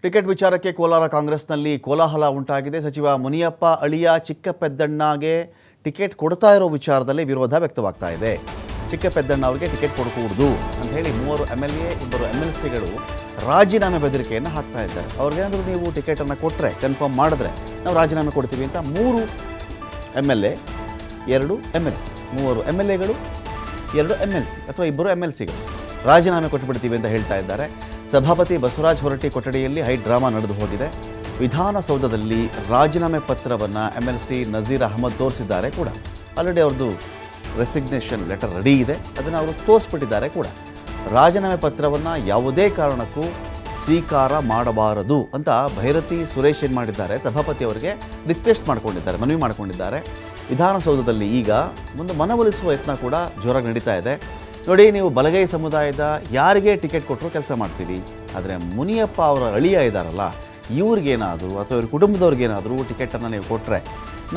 Ticket ವಿಚಾರಕ್ಕೆ ಕೋಲಾರ ಕಾಂಗ್ರೆಸ್ನಲ್ಲಿ ಕೋಲಾಹಲ ಉಂಟಾಗಿದೆ. ಸಚಿವ ಮುನಿಯಪ್ಪ ಅಳಿಯ ಚಿಕ್ಕಪೆದ್ದಣ್ಣಗೆ ಟಿಕೆಟ್ ಕೊಡ್ತಾ ಇರೋ ವಿಚಾರದಲ್ಲಿ ವಿರೋಧ ವ್ಯಕ್ತವಾಗ್ತಾ ಇದೆ. ಚಿಕ್ಕಪೆದ್ದಣ್ಣ ಅವರಿಗೆ ಟಿಕೆಟ್ ಕೊಡಕೂಡದು ಅಂತ ಹೇಳಿ 3 MLA 2 MLCಗಳು ರಾಜೀನಾಮೆ ಬೆದರಿಕೆಯನ್ನು ಹಾಕ್ತಾ ಇದ್ದಾರೆ. ಅವ್ರಿಗೇನಾದರೂ ನೀವು ಟಿಕೆಟನ್ನು ಕೊಟ್ಟರೆ, ಕನ್ಫರ್ಮ್ ಮಾಡಿದ್ರೆ ನಾವು ರಾಜೀನಾಮೆ ಕೊಡ್ತೀವಿ ಅಂತ 3 MLA 2 MLC 3 MLAಗಳು 2 MLC ಅಥವಾ 2 MLCಗಳು ರಾಜೀನಾಮೆ ಕೊಟ್ಟುಬಿಡ್ತೀವಿ ಅಂತ ಹೇಳ್ತಾ ಇದ್ದಾರೆ. ಸಭಾಪತಿ ಬಸವರಾಜ ಹೊರಟ್ಟಿ ಕೊಠಡಿಯಲ್ಲಿ ಹೈ ಡ್ರಾಮಾ ನಡೆದು ಹೋಗಿದೆ. ವಿಧಾನಸೌಧದಲ್ಲಿ ರಾಜೀನಾಮೆ ಪತ್ರವನ್ನು MLC ನಜೀರ್ ಅಹಮದ್ ತೋರಿಸಿದ್ದಾರೆ ಕೂಡ. ಆಲ್ರೆಡಿ ಅವ್ರದ್ದು ರೆಸಿಗ್ನೇಷನ್ ಲೆಟರ್ ರೆಡಿ ಇದೆ, ಅದನ್ನು ಅವರು ತೋರಿಸ್ಬಿಟ್ಟಿದ್ದಾರೆ ಕೂಡ. ರಾಜೀನಾಮೆ ಪತ್ರವನ್ನು ಯಾವುದೇ ಕಾರಣಕ್ಕೂ ಸ್ವೀಕಾರ ಮಾಡಬಾರದು ಅಂತ ಭೈರತಿ ಸುರೇಶ್ ಏನು ಮಾಡಿದ್ದಾರೆ, ಸಭಾಪತಿ ಅವರಿಗೆ ರಿಕ್ವೆಸ್ಟ್ ಮಾಡಿಕೊಂಡಿದ್ದಾರೆ, ಮನವಿ ಮಾಡಿಕೊಂಡಿದ್ದಾರೆ. ವಿಧಾನಸೌಧದಲ್ಲಿ ಈಗ ಒಂದು ಮನವೊಲಿಸುವ ಯತ್ನ ಕೂಡ ಜೋರಾಗಿ ನಡೀತಾ ಇದೆ. ನೋಡಿ, ನೀವು ಬಲಗೈ ಸಮುದಾಯದ ಯಾರಿಗೆ ಟಿಕೆಟ್ ಕೊಟ್ಟರು ಕೆಲಸ ಮಾಡ್ತೀವಿ, ಆದರೆ ಮುನಿಯಪ್ಪ ಅವರ ಅಳಿಯ ಇದ್ದಾರಲ್ಲ, ಇವ್ರಿಗೇನಾದರೂ ಅಥವಾ ಇವ್ರ ಕುಟುಂಬದವ್ರಿಗೇನಾದರೂ ಟಿಕೆಟನ್ನು ನೀವು ಕೊಟ್ಟರೆ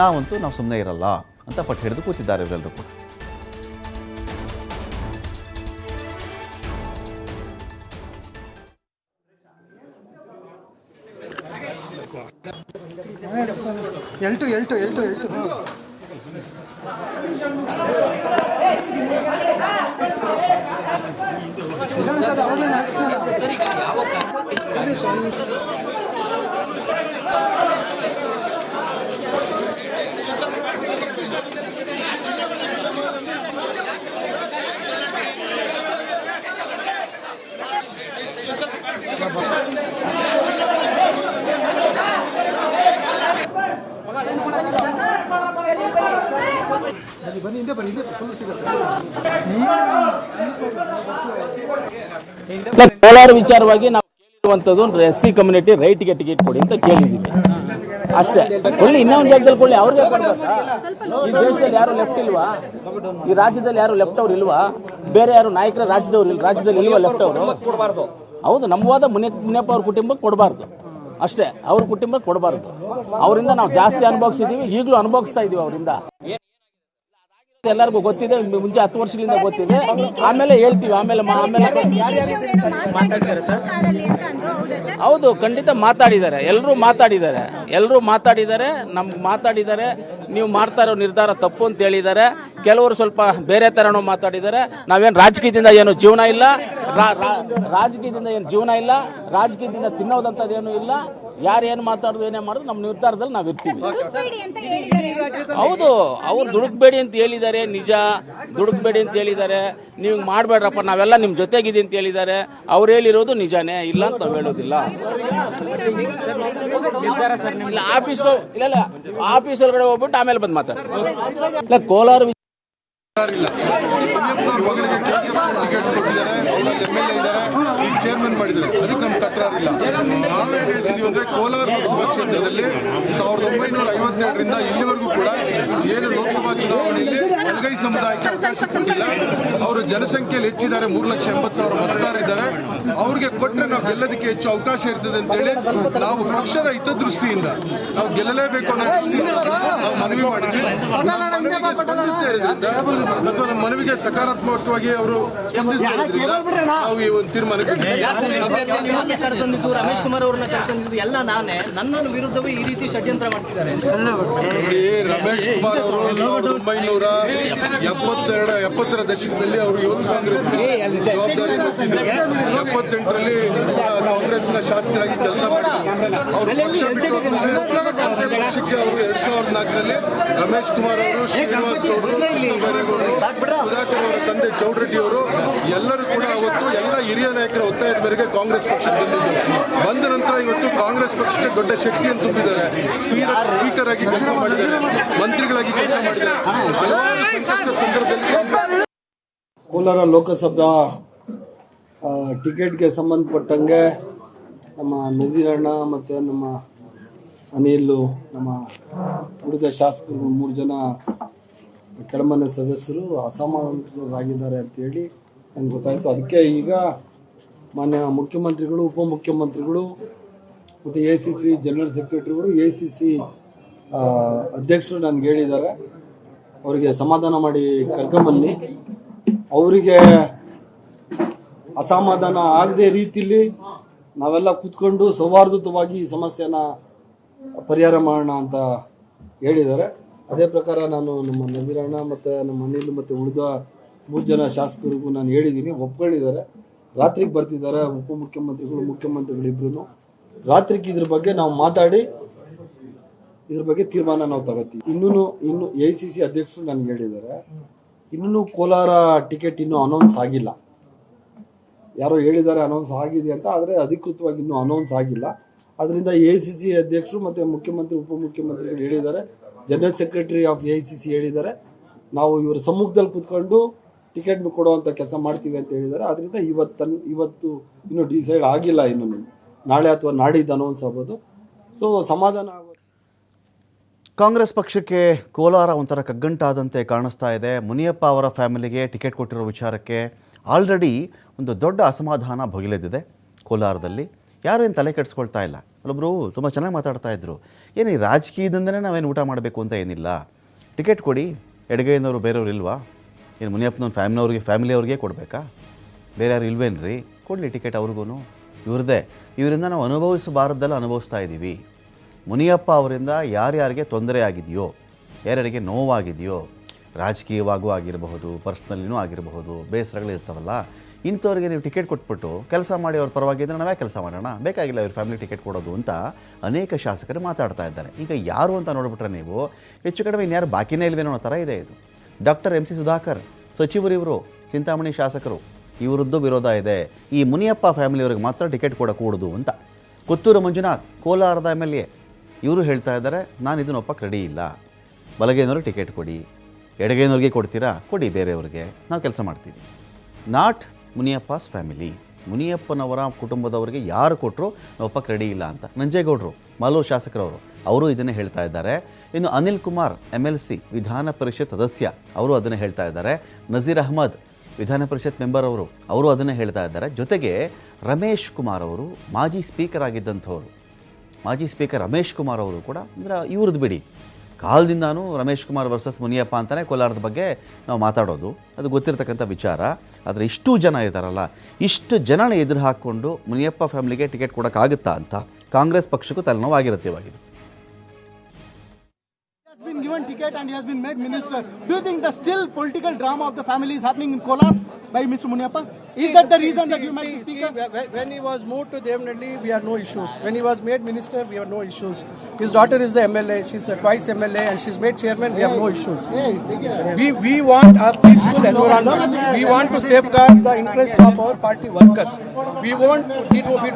ನಾವು ಸುಮ್ಮನೆ ಇರಲ್ಲ ಅಂತ ಪಟ್ಟು ಹಿಡಿದು ಕೂತಿದ್ದಾರೆ ಇವರೆಲ್ಲರೂ ಕೂಡ. ಕೋಲಾರ ವಿಚಾರವಾಗಿ ನಾವು ಕೇಳಿರುವಂತದ್ದು SC ಕಮ್ಯುನಿಟಿ ರೈಟ್ಗೆ ಟಿಕೆಟ್ ಕೊಡಿ ಅಂತ ಕೇಳಿದ್ದೀವಿ ಅಷ್ಟೇ. ಕೊಳ್ಳಿ, ಇನ್ನೊಂದು ಜಾಗದಲ್ಲಿ ಕೊಳ್ಳಿ, ಅವ್ರಿಗೆ ಕೊಡ್ಬೇಕಾ? ಈ ದೇಶದಲ್ಲಿ ಯಾರು ಲೆಫ್ಟ್ ಇಲ್ವಾ? ಈ ರಾಜ್ಯದಲ್ಲಿ ಯಾರು ಲೆಫ್ಟ್ ಅವ್ರು ಇಲ್ವಾ? ಬೇರೆ ಯಾರು ನಾಯಕರ ರಾಜ್ಯದಲ್ಲಿ ಇಲ್ವಾ ಲೆಫ್ಟ್ ಅವರು? ಹೌದು, ನಮ್ಮ ವಾದ ಮುನಿಯಪ್ಪ ಅವ್ರ ಕುಟುಂಬಕ್ಕೆ ಕೊಡಬಾರ್ದು ಅಷ್ಟೇ, ಅವ್ರ ಕುಟುಂಬಕ್ಕೆ ಕೊಡಬಾರ್ದು. ಅವರಿಂದ ನಾವು ಜಾಸ್ತಿ ಅನುಭವಿಸಿದೀವಿ, ಈಗಲೂ ಅನುಭವಿಸ್ತಾ ಇದೀವಿ ಅವರಿಂದ. ಎಲ್ಲರಿಗೂ ಗೊತ್ತಿದೆ, ಮುಂಚೆ 10 ವರ್ಷಗಳಿಂದ ಗೊತ್ತಿದೆ. ಆಮೇಲೆ ಹೇಳ್ತೀವಿ, ಆಮೇಲೆ ಹೌದು, ಖಂಡಿತ ಮಾತಾಡಿದ್ದಾರೆ, ಎಲ್ಲರೂ ಮಾತಾಡಿದ್ದಾರೆ, ನಮ್ಗೆ ಮಾತಾಡಿದ್ದಾರೆ. ನೀವು ಮಾಡ್ತಾ ಇರೋ ನಿರ್ಧಾರ ತಪ್ಪು ಅಂತ ಹೇಳಿದ್ದಾರೆ. ಕೆಲವರು ಸ್ವಲ್ಪ ಬೇರೆ ತರನೂ ಮಾತಾಡಿದ್ದಾರೆ. ನಾವೇನು ರಾಜಕೀಯದಿಂದ ಏನು ಜೀವನ ಇಲ್ಲ, ರಾಜಕೀಯದಿಂದ ತಿನ್ನೋದಂಥದ್ದೇನು ಇಲ್ಲ. ಯಾರು ಏನು ಮಾತಾಡೋದು, ಏನೇ ಮಾಡೋದು, ನಮ್ಮ ನಿರ್ಧಾರದಲ್ಲಿ ನಾವು ಇರ್ತೀವಿ. ಹೌದು, ಅವ್ರು ದುಡುಕ್ಬೇಡಿ ಅಂತ ಹೇಳಿದ್ದಾರೆ, ನಿಜ, ದುಡುಕ್ಬೇಡಿ ಅಂತ ಹೇಳಿದ್ದಾರೆ. ನೀವು ಮಾಡಬೇಡ್ರಪ್ಪ, ನಾವೆಲ್ಲ ನಿಮ್ಮ ಜೊತೆಗಿದೆ ಅಂತ ಹೇಳಿದ್ದಾರೆ. ಅವ್ರು ಹೇಳಿರೋದು ನಿಜಾನೇ, ಇಲ್ಲ ಅಂತ ನಾವು ಹೇಳೋದಿಲ್ಲ. ಆಫೀಸ್ ಒಳಗಡೆ ಹೋಗ್ಬಿಟ್ಟು ಆಮೇಲೆ ಬಂದು ಮಾತಾಡ್ತಾರೆ. ಕೋಲಾರ ಚೇರ್ಮನ್ ಮಾಡಿದ್ದಾರೆ, ಅದಕ್ಕೆ ನಮ್ಗೆ ತಕರಾರಿಲ್ಲ. ನಾವೇನು ಹೇಳ್ತೀವಿ ಅಂದ್ರೆ, ಕೋಲಾರ ಲೋಕಸಭಾ ಕ್ಷೇತ್ರದಲ್ಲಿ 1952ರಿಂದ ಇಲ್ಲಿವರೆಗೂ ಕೂಡ ಏನು ಲೋಕಸಭಾ ಚುನಾವಣೆಯಲ್ಲಿ ಬಲಗೈ ಸಮುದಾಯಕ್ಕೆ ಅವಕಾಶ ಕೊಟ್ಟಿಲ್ಲ. ಅವರು ಜನಸಂಖ್ಯೆಯಲ್ಲಿ ಹೆಚ್ಚಿದ್ದಾರೆ, 3,80,000 ಮತದಾರರಿದ್ದಾರೆ. ಅವ್ರಿಗೆ ಕೊಟ್ಟರೆ ನಾವು ಗೆಲ್ಲೋದಕ್ಕೆ ಹೆಚ್ಚು ಅವಕಾಶ ಇರ್ತದೆ ಅಂತೇಳಿ ನಾವು ಪಕ್ಷದ ಹಿತದೃಷ್ಟಿಯಿಂದ ನಾವು ಗೆಲ್ಲಲೇಬೇಕು ಅನ್ನೋ ದೃಷ್ಟಿಯಿಂದ ನಾವು ಮನವಿ ಮಾಡಿದ್ವಿ. ಮನವಿಗೆ ಸ್ಪಂದಿಸ್ತಾ ಇರೋದ್ರಿಂದ ಅಥವಾ ನಮ್ಮ ಮನವಿಗೆ ಸಕಾರಾತ್ಮಕವಾಗಿ ಅವರು ಸ್ಪಂದಿಸ್ತಾ ಇರೋದ್ರಿಂದ ನಾವು ಈ ಒಂದು ತೀರ್ಮಾನಕ್ಕೆ ರಮೇಶ್ ಕುಮಾರ್ ಅವ್ರನ್ನ ಕರೆತಂದಿದ್ದು ಎಲ್ಲ ನಾನೇ, ನನ್ನ ವಿರುದ್ಧವೇ ಈ ರೀತಿ ಷಡ್ಯಂತ್ರ ಮಾಡ್ತಿದ್ದಾರೆ. ನೋಡಿ, ರಮೇಶ್ ಕುಮಾರ್ ಅವರು 1970ರ ದಶಕದಲ್ಲಿ ಅವರು ಯುವ ಕಾಂಗ್ರೆಸ್ ಜವಾಬ್ದಾರಿ ಹೊತ್ತಿದ್ರು. 78ರಲ್ಲಿ ಕಾಂಗ್ರೆಸ್ನ ಶಾಸಕರಾಗಿ ಕೆಲಸ ಮಾಡಿದ್ರು. ಅವರು ಪಕ್ಷಕ್ಕೆ ಅವರು 2004ರಲ್ಲಿ ರಮೇಶ್ ಕುಮಾರ್ ಅವರು, ಶ್ರೀನಿವಾಸ್ ಗೌಡರು, ಕೃಷ್ಣ ಬೈರೇಗೌಡರು, ಸುಧಾಕರ್ ಅವರ ತಂದೆ ಚೌಡರೆಡ್ಡಿ ಅವರು ಎಲ್ಲರೂ ಕೂಡ ಅವತ್ತು ಎಲ್ಲ ಹಿರಿಯ ನಾಯಕರ ಒತ್ತಾಯದ ಮೇರೆಗೆ ಕಾಂಗ್ರೆಸ್ ಪಕ್ಷಕ್ಕೆ ಬಂದ ನಂತರ ಇವತ್ತು ಕಾಂಗ್ರೆಸ್ ಪಕ್ಷಕ್ಕೆ ದೊಡ್ಡ ಶಕ್ತಿಯನ್ನು ತುಂಬಿದ್ದಾರೆ. ಸ್ಪೀಕರ್ ಆಗಿ ಕೆಲಸ ಮಾಡಿದ್ದಾರೆ, ಮಂತ್ರಿಗಳಾಗಿ ಕೆಲಸ ಮಾಡಿದ್ದಾರೆ. ಹಲವಾರು ಸಂಕಷ್ಟ ಸಂದರ್ಭದಲ್ಲಿ ಕೋಲಾರ ಲೋಕಸಭಾ ಟಿಕೆಟ್ಗೆ ಸಂಬಂಧಪಟ್ಟಂಗೆ ನಮ್ಮ ನಜೀರಣ್ಣ ಮತ್ತು ನಮ್ಮ ಅನಿಲ್, ನಮ್ಮ ಉಳಿದ ಶಾಸಕರು 3 ಜನ ಕೆಳಮನೆ ಸದಸ್ಯರು ಅಸಮಾಧಾನಿತರಾಗಿದ್ದಾರೆ ಅಂತೇಳಿ ನನಗೆ ಗೊತ್ತಾಯಿತು. ಅದಕ್ಕೆ ಈಗ ಮಾನ್ಯ ಮುಖ್ಯಮಂತ್ರಿಗಳು, ಉಪಮುಖ್ಯಮಂತ್ರಿಗಳು ಮತ್ತು ACC ಜನರಲ್ ಸೆಕ್ರೆಟರಿಗಳು, ACC ಅಧ್ಯಕ್ಷರು ನನಗೆ ಹೇಳಿದ್ದಾರೆ, ಅವರಿಗೆ ಸಮಾಧಾನ ಮಾಡಿ ಕರ್ಕೊಂಬನ್ನಿ. ಅವರಿಗೆ ಅಸಮಾಧಾನ ಆಗದೆ ರೀತಿಯಲ್ಲಿ ನಾವೆಲ್ಲ ಕೂತ್ಕೊಂಡು ಸೌಹಾರ್ದಯುತವಾಗಿ ಈ ಸಮಸ್ಯೆನ ಪರಿಹಾರ ಮಾಡೋಣ ಅಂತ ಹೇಳಿದ್ದಾರೆ. ಅದೇ ಪ್ರಕಾರ ನಾನು ನಮ್ಮ ನಜೀರಣ್ಣ ಮತ್ತು ನಮ್ಮ ಅನಿಲ್ ಮತ್ತು ಉಳಿದ 3 ಜನ ಶಾಸಕರಿಗೂ ನಾನು ಹೇಳಿದ್ದೀನಿ, ಒಪ್ಕೊಂಡಿದ್ದಾರೆ. ರಾತ್ರಿಗೆ ಬರ್ತಿದ್ದಾರೆ ಉಪಮುಖ್ಯಮಂತ್ರಿಗಳು, ಮುಖ್ಯಮಂತ್ರಿಗಳಿಬ್ರು. ರಾತ್ರಿಗೆ ಇದ್ರ ಬಗ್ಗೆ ನಾವು ಮಾತಾಡಿ ಇದ್ರ ಬಗ್ಗೆ ತೀರ್ಮಾನ ನಾವು ತಗೋತೀವಿ. ಇನ್ನು AICC ಅಧ್ಯಕ್ಷರು ನನಗೆ ಹೇಳಿದ್ದಾರೆ, ಇನ್ನೂ ಕೋಲಾರ ಟಿಕೆಟ್ ಇನ್ನೂ ಅನೌನ್ಸ್ ಆಗಿಲ್ಲ. ಯಾರೋ ಹೇಳಿದ್ದಾರೆ ಅನೌನ್ಸ್ ಆಗಿದೆ ಅಂತ, ಆದರೆ ಅಧಿಕೃತವಾಗಿ ಇನ್ನೂ ಅನೌನ್ಸ್ ಆಗಿಲ್ಲ. ಅದರಿಂದ AICC ಅಧ್ಯಕ್ಷರು ಮತ್ತು ಮುಖ್ಯಮಂತ್ರಿ ಉಪಮುಖ್ಯಮಂತ್ರಿಗಳು ಹೇಳಿದ್ದಾರೆ, ಜನರಲ್ ಸೆಕ್ರೆಟರಿ ಆಫ್ AICC ಹೇಳಿದ್ದಾರೆ, ನಾವು ಇವರ ಸಮ್ಮುಖದಲ್ಲಿ ಕೂತ್ಕೊಂಡು ಟಿಕೆಟ್ ಕೊಡುವಂಥ ಕೆಲಸ ಮಾಡ್ತೀವಿ ಅಂತ ಹೇಳಿದ್ದಾರೆ. ಅದರಿಂದ ಇವತ್ತು ಇನ್ನೂ ಡಿಸೈಡ್ ಆಗಿಲ್ಲ, ಇನ್ನು ನಾಳೆ ಅಥವಾ ನಾಡಿದ್ದು ಅನೌನ್ಸ್ ಆಗ್ಬೋದು. ಸೊ ಸಮಾಧಾನ ಆಗೋದು. ಕಾಂಗ್ರೆಸ್ ಪಕ್ಷಕ್ಕೆ ಕೋಲಾರ ಒಂಥರ ಕಗ್ಗಂಟಾದಂತೆ ಕಾಣಿಸ್ತಾ ಇದೆ. ಮುನಿಯಪ್ಪ ಅವರ ಫ್ಯಾಮಿಲಿಗೆ ಟಿಕೆಟ್ ಕೊಟ್ಟಿರೋ ವಿಚಾರಕ್ಕೆ ಆಲ್ರೆಡಿ ಒಂದು ದೊಡ್ಡ ಅಸಮಾಧಾನ ಭುಗಿಲೆದ್ದಿದೆ ಕೋಲಾರದಲ್ಲಿ. ಯಾರು ಏನು ತಲೆ ಕೆಡಿಸ್ಕೊಳ್ತಾ ಇಲ್ಲ. ಅಲ್ಲೊಬ್ಬರು ತುಂಬ ಚೆನ್ನಾಗಿ ಮಾತಾಡ್ತಾ ಇದ್ರು, ಏನು ಈ ರಾಜಕೀಯದಿಂದನೇ ನಾವೇನು ಊಟ ಮಾಡಬೇಕು ಅಂತ ಏನಿಲ್ಲ, ಟಿಕೆಟ್ ಕೊಡಿ, ಎಡಗೈನವರು ಬೇರೆಯವ್ರು ಇಲ್ವಾ, ಏನು ಮುನಿಯಪ್ಪನವ್ರ ಫ್ಯಾಮಿಲಿಯವ್ರಿಗೆ ಕೊಡಬೇಕಾ, ಬೇರೆ ಯಾರು ಇಲ್ವೇನ್ರಿ, ಕೊಡಲಿ ಟಿಕೆಟ್ ಅವ್ರಿಗೂ, ಇವ್ರದ್ದೇ, ಇವರಿಂದ ನಾವು ಅನುಭವಿಸಬಾರ್ದಲ್ಲ ಅನುಭವಿಸ್ತಾ ಇದ್ದೀವಿ. ಮುನಿಯಪ್ಪ ಅವರಿಂದ ಯಾರ್ಯಾರಿಗೆ ತೊಂದರೆ ಆಗಿದೆಯೋ, ಯಾರ್ಯಾರಿಗೆ ನೋವಾಗಿದೆಯೋ, ರಾಜಕೀಯವಾಗೂ ಆಗಿರಬಹುದು, ಪರ್ಸ್ನಲ್ಲಿನೂ ಆಗಿರಬಹುದು, ಬೇಸರಗಳಿರ್ತಾವಲ್ಲ, ಇಂಥವ್ರಿಗೆ ನೀವು ಟಿಕೆಟ್ ಕೊಟ್ಬಿಟ್ಟು ಕೆಲಸ ಮಾಡಿ ಅವ್ರ ಪರವಾಗಿದ್ದರೆ ನಾವೇ ಕೆಲಸ ಮಾಡೋಣ, ಬೇಕಾಗಿಲ್ಲ ಇವ್ರ ಫ್ಯಾಮಿಲಿ ಟಿಕೆಟ್ ಕೊಡೋದು ಅಂತ ಅನೇಕ ಶಾಸಕರು ಮಾತಾಡ್ತಾ ಇದ್ದಾರೆ. ಈಗ ಯಾರು ಅಂತ ನೋಡಿಬಿಟ್ರೆ ನೀವು ಹೆಚ್ಚು ಕಡಿಮೆ ಇನ್ಯಾರು ಬಾಕಿನೇ ಇಲ್ವೇನೋ ಅನ್ನೋ ಥರ ಇದೆ ಇದು. ಡಾಕ್ಟರ್ MC ಸುಧಾಕರ್ ಸಚಿವರು, ಇವರು ಚಿಂತಾಮಣಿ ಶಾಸಕರು, ಇವರದ್ದು ವಿರೋಧ ಇದೆ. ಈ ಮುನಿಯಪ್ಪ ಫ್ಯಾಮಿಲಿಯವ್ರಿಗೆ ಮಾತ್ರ ಟಿಕೆಟ್ ಕೊಡಕೂಡದು ಅಂತ. ಕೊತ್ತೂರು ಮಂಜುನಾಥ್ ಕೋಲಾರದ MLA, ಇವರು ಹೇಳ್ತಾ ಇದ್ದಾರೆ, ನಾನು ಇದನ್ನ ಒಪ್ಪಕ್ಕೆ ರೆಡಿ ಇಲ್ಲ, ಬಲಗೈನವ್ರಿಗೆ ಟಿಕೆಟ್ ಕೊಡಿ, ಎಡಗೈನವ್ರಿಗೆ ಕೊಡ್ತೀರಾ ಕೊಡಿ, ಬೇರೆಯವ್ರಿಗೆ ನಾವು ಕೆಲಸ ಮಾಡ್ತೀವಿ. ನಾಟ್ ಮುನಿಯಪ್ಪಸ್ ಫ್ಯಾಮಿಲಿ, ಮುನಿಯಪ್ಪನವರ ಕುಟುಂಬದವರಿಗೆ ಯಾರು ಕೊಟ್ಟರು ನಾವು ಒಪ್ಪಕ್ಕೆ ರೆಡಿ ಇಲ್ಲ ಅಂತ ನಂಜೇಗೌಡರು, ಮಾಲೂರು ಶಾಸಕರವರು, ಅವರು ಇದನ್ನೇ ಹೇಳ್ತಾ ಇದ್ದಾರೆ. ಇನ್ನು ಅನಿಲ್ ಕುಮಾರ್ MLC ವಿಧಾನ ಪರಿಷತ್ ಸದಸ್ಯ, ಅವರು ಅದನ್ನೇ ಹೇಳ್ತಾ ಇದ್ದಾರೆ. ನಜೀರ್ ಅಹ್ಮದ್ ವಿಧಾನ ಪರಿಷತ್ ಮೆಂಬರ್ ಅವರು ಅದನ್ನೇ ಹೇಳ್ತಾ ಇದ್ದಾರೆ. ಜೊತೆಗೆ ರಮೇಶ್ ಕುಮಾರ್ ಅವರು ಮಾಜಿ ಸ್ಪೀಕರ್ ಆಗಿದ್ದಂಥವ್ರು, ಮಾಜಿ ಸ್ಪೀಕರ್ ರಮೇಶ್ ಕುಮಾರ್ ಅವರು ಕೂಡ, ಅಂದರೆ ಇವ್ರದ್ದು ಬಿಡಿ, ಕಾಲದಿಂದಾನು ರಮೇಶ್ ಕುಮಾರ್ ವರ್ಸಸ್ ಮುನಿಯಪ್ಪ ಅಂತಲೇ ಕೋಲಾರದ ಬಗ್ಗೆ ನಾವು ಮಾತಾಡೋದು, ಅದು ಗೊತ್ತಿರತಕ್ಕಂಥ ವಿಚಾರ. ಆದರೆ ಇಷ್ಟು ಜನ ಇದ್ದಾರಲ್ಲ, ಇಷ್ಟು ಜನನ ಎದುರು ಹಾಕ್ಕೊಂಡು ಮುನಿಯಪ್ಪ ಫ್ಯಾಮಿಲಿಗೆ ಟಿಕೆಟ್ ಕೊಡೋಕ್ಕಾಗುತ್ತಾ ಅಂತ ಕಾಂಗ್ರೆಸ್ ಪಕ್ಷಕ್ಕೂ ತಲೆನೋವಾಗಿರುತ್ತೆ ಇವಾಗಿದೆ. Been given ticket and he has been made minister. Do you think the still political drama of the family is happening in Kolar by Mr. Muniappa? Is that the reason that you made the speaker? When he was moved to the MLA, we had no issues. When he was made minister, we have no issues. His daughter is the MLA. She's twice MLA and she's made chairman. We have no issues. We want a peaceful environment. We want to safeguard the interest of our party workers. We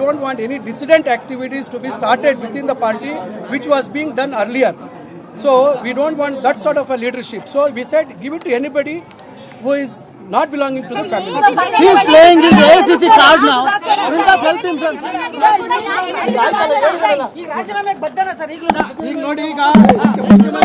don't want any dissident activities to be started within the party, which was being done earlier. So we don't want that sort of a leadership. So we said give it to anybody who is not belonging to the family. He is playing his AICC card now. Will that help him, sir? ಈ ರಾಜೀನಾಮೆಗೆ ಬದ್ಧನ sir ಈಗಲೂ ಈಗ ನೋಡಿ, ಈಗ ಮುಖ್ಯಮಂತ್ರಿಗಳು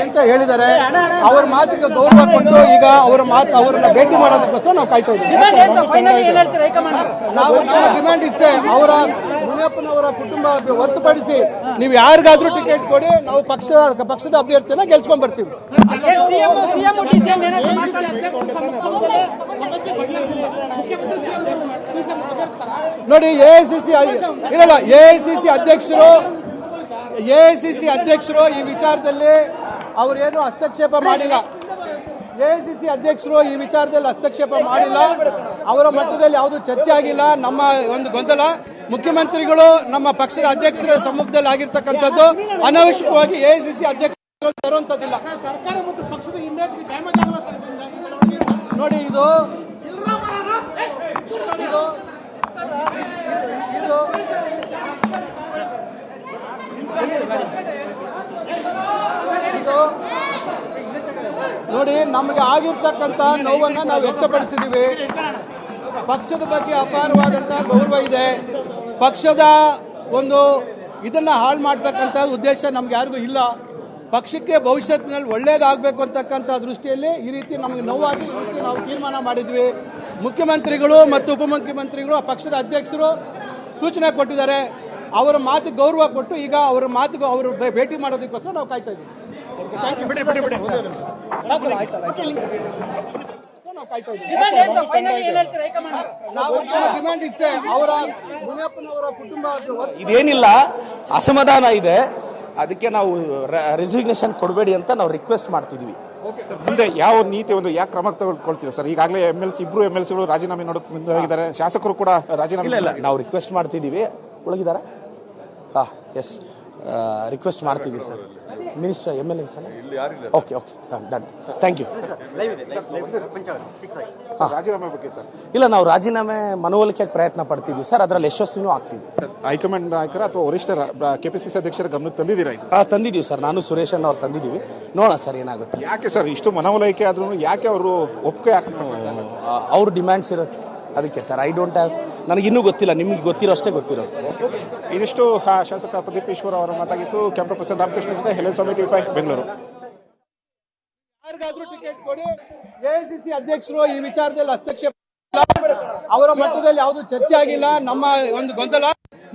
ಅಂತ ಹೇಳಿದ್ದಾರೆ. ಅವ್ರ ಮಾತಿಗೆ ಗೌರವ ಕೊಟ್ಟು ಈಗ ಅವರನ್ನ ಭೇಟಿ ಮಾಡೋದಕ್ಕೋಸ್ಕರ ನಾವು ಕಾಯ್ತಾ ಇದ್ದೀವಿ. ನಾವು ಡಿಮ್ಯಾಂಡ್ ಇಷ್ಟೇ, ಅವರ ಮುನಿಯಪ್ಪನವರ ಕುಟುಂಬ ಹೊರತುಪಡಿಸಿ ನೀವು ಯಾರಿಗಾದ್ರೂ ಟಿಕೆಟ್ ಕೊಡಿ, ನಾವು ಪಕ್ಷದ ಅಭ್ಯರ್ಥಿಯನ್ನ ಗೆಲ್ಸ್ಕೊಂಡ್ ಬರ್ತೀವಿ. ನೋಡಿ, AICC ಅಧ್ಯಕ್ಷರು ಈ ವಿಚಾರದಲ್ಲಿ ಅವರೇನು ಹಸ್ತಕ್ಷೇಪ ಮಾಡಿಲ್ಲ. AICC ಅಧ್ಯಕ್ಷರು ಈ ವಿಚಾರದಲ್ಲಿ ಹಸ್ತಕ್ಷೇಪ ಮಾಡಿಲ್ಲ. ಅವರ ಮಟ್ಟದಲ್ಲಿ ಯಾವುದು ಚರ್ಚೆ ಆಗಿಲ್ಲ. ನಮ್ಮ ಒಂದು ಗೊಂದಲ, ಮುಖ್ಯಮಂತ್ರಿಗಳು ನಮ್ಮ ಪಕ್ಷದ ಅಧ್ಯಕ್ಷರ ಸಮ್ಮುಖದಲ್ಲಿ ಆಗಿರ್ತಕ್ಕಂಥದ್ದು ಅನಾವಶ್ಯಕವಾಗಿ AICC ಅಧ್ಯಕ್ಷರು ತರುವಂತದ್ದಿಲ್ಲ. ನೋಡಿ, ಇದು ನೋಡಿ, ನಮಗೆ ಆಗಿರ್ತಕ್ಕಂಥ ನೋವನ್ನು ನಾವು ವ್ಯಕ್ತಪಡಿಸಿದ್ದೀವಿ. ಪಕ್ಷದ ಬಗ್ಗೆ ಅಪಾರವಾದಂತಹ ಗೌರವ ಇದೆ. ಪಕ್ಷದ ಒಂದು ಇದನ್ನ ಹಾಳು ಮಾಡ್ತಕ್ಕಂಥ ಉದ್ದೇಶ ನಮ್ಗೆ ಯಾರಿಗೂ ಇಲ್ಲ. ಪಕ್ಷಕ್ಕೆ ಭವಿಷ್ಯತ್ತಿನಲ್ಲಿ ಒಳ್ಳೇದಾಗಬೇಕು ಅಂತಕ್ಕಂಥ ದೃಷ್ಟಿಯಲ್ಲಿ ಈ ರೀತಿ ನಮಗೆ ನೋವಾಗಿ ಈ ರೀತಿ ನಾವು ತೀರ್ಮಾನ ಮಾಡಿದ್ವಿ. ಮುಖ್ಯಮಂತ್ರಿಗಳು ಮತ್ತು ಉಪಮುಖ್ಯಮಂತ್ರಿಗಳು, ಪಕ್ಷದ ಅಧ್ಯಕ್ಷರು ಸೂಚನೆ ಕೊಟ್ಟಿದ್ದಾರೆ. ಅವರ ಮಾತು ಗೌರವ ಕೊಟ್ಟು ಈಗ ಅವರ ಮಾತಿಗೆ ಅವರು ಭೇಟಿ ಮಾಡೋದಕ್ಕೋಸ್ಕರ ನಾವು ಕಾಯ್ತಾ ಇದ್ದೀವಿ. ನಾವು ಕಾಯ್ತಾ ಇದ್ದೀವಿ. ಫೈನಲಿ ಏನ್ ಹೇಳ್ತೀರಾ ಹೈಕಮಾಂಡ್? ನಾವು ಡಿಮ್ಯಾಂಡ್ ಇಷ್ಟೇ, ಅವರ ಮುನಿಯಪ್ಪನವರ ಕುಟುಂಬ ಇದೇನಿಲ್ಲ, ಅಸಮಾಧಾನ ಇದೆ, ಅದಕ್ಕೆ ನಾವು ರೆಸಿಗ್ನೇಷನ್ ಕೊಡಬೇಡಿ ಅಂತ ನಾವು ರಿಕ್ವೆಸ್ಟ್ ಮಾಡ್ತಿದ್ವಿ. ಮುಂದೆ ಯಾವ ನೀತಿ ಯಾಕೆ ಕ್ರಮ ತಗೊಳ್ತೀರಾ ಸರ್? ಈಗಾಗಲೇ ಇಬ್ರು MLCಗಳು ರಾಜೀನಾಮೆ ನೋಡೋಕೆ ಮುಂದಾಗಿದ್ದಾರೆ, ಶಾಸಕರು ಕೂಡ ರಾಜೀನಾಮೆ. ಇಲ್ಲ ನಾವು ರಿಕ್ವೆಸ್ಟ್ ಮಾಡ್ತಿದ್ದೀವಿ. ಒಳಗಿದ್ದಾರೆ? ಎಸ್, ರಿಕ್ವೆಸ್ಟ್ ಮಾಡ್ತಿದ್ದೀವಿ sir. Minister MLA sir. Okay done, thank you. ರಾಜೀನಾಮೆ ಬಗ್ಗೆ ಸರ್? ಇಲ್ಲ, ನಾವು ರಾಜೀನಾಮೆ ಮನವೊಲಿಕೆ ಪ್ರಯತ್ನ ಪಡ್ತಿದ್ವಿ ಸರ್, ಅದರಲ್ಲಿ ಯಶಸ್ವಿನೂ ಆಗ್ತೀವಿ. ಹೈಕಮಾಂಡ್ ನಾಯಕರ ಅಥವಾ ವರಿಷ್ಠರ KPCC ಅಧ್ಯಕ್ಷರ ಗಮನಕ್ಕೆ ತಂದಿದ್ದೀರಾ? ತಂದಿದ್ದೀವಿ ಸರ್, ನಾನು ಸುರೇಶ್ ಅಣ್ಣ ಅವ್ರು ತಂದಿದ್ದೀವಿ. ನೋಡೋಣ ಸರ್ ಏನಾಗುತ್ತೆ. ಯಾಕೆ ಸರ್ ಇಷ್ಟು ಮನವೊಲಿಕೆ ಆದ್ರೂ ಯಾಕೆ ಅವರು ಒಪ್ಪಿಗೆ ಅವ್ರ ಡಿಮ್ಯಾಂಡ್ಸ್ ಇರುತ್ತೆ, ಅದಕ್ಕೆ ಸರ್. ಐ ಡೋಂಟ್ ಹ್ಯಾವ್, ನನಗಿನ್ನೂ ಗೊತ್ತಿಲ್ಲ, ನಿಮ್ಗೆ ಗೊತ್ತಿರೋ ಅಷ್ಟೇ ಗೊತ್ತಿರೋದು. ಇದಿಷ್ಟು ಶಾಸಕ ಪ್ರದೀಪ್ ಈಶ್ವರ್ ಅವರ ಮಾತಾಗಿತ್ತು. ಕ್ಯಾಮ್ರಾ ಪರ್ಸನ್ ರಾಮಕೃಷ್ಣ ಜೊತೆ ಹೆಲೆನ್ಸ್ವಾಮಿ, TV5 ಬೆಂಗಳೂರು. ಯಾರಿಗಾದ್ರೂ ಟಿಕೆಟ್ ಕೊಡಿ. AICC ಅಧ್ಯಕ್ಷರು ಈ ವಿಚಾರದಲ್ಲಿ ಹಸ್ತಕ್ಷೇಪ, ಅವರ ಮಟ್ಟದಲ್ಲಿ ಯಾವುದು ಚರ್ಚೆ ಆಗಿಲ್ಲ. ನಮ್ಮ ಒಂದು ಗೊಂದಲ,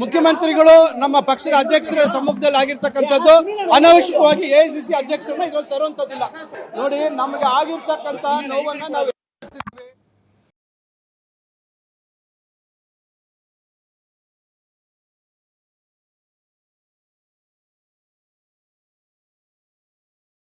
ಮುಖ್ಯಮಂತ್ರಿಗಳು ನಮ್ಮ ಪಕ್ಷದ ಅಧ್ಯಕ್ಷರ ಸಮ್ಮುಖದಲ್ಲಿ ಆಗಿರ್ತಕ್ಕಂಥದ್ದು ಅನಾವಶ್ಯಕವಾಗಿ AICC ಅಧ್ಯಕ್ಷರನ್ನ ಇದ್ರಲ್ಲಿ ತರುವಂತದ್ದಿಲ್ಲ. ನೋಡಿ, ನಮಗೆ ಆಗಿರ್ತಕ್ಕಂಥ ನೋವನ್ನ ನಾವು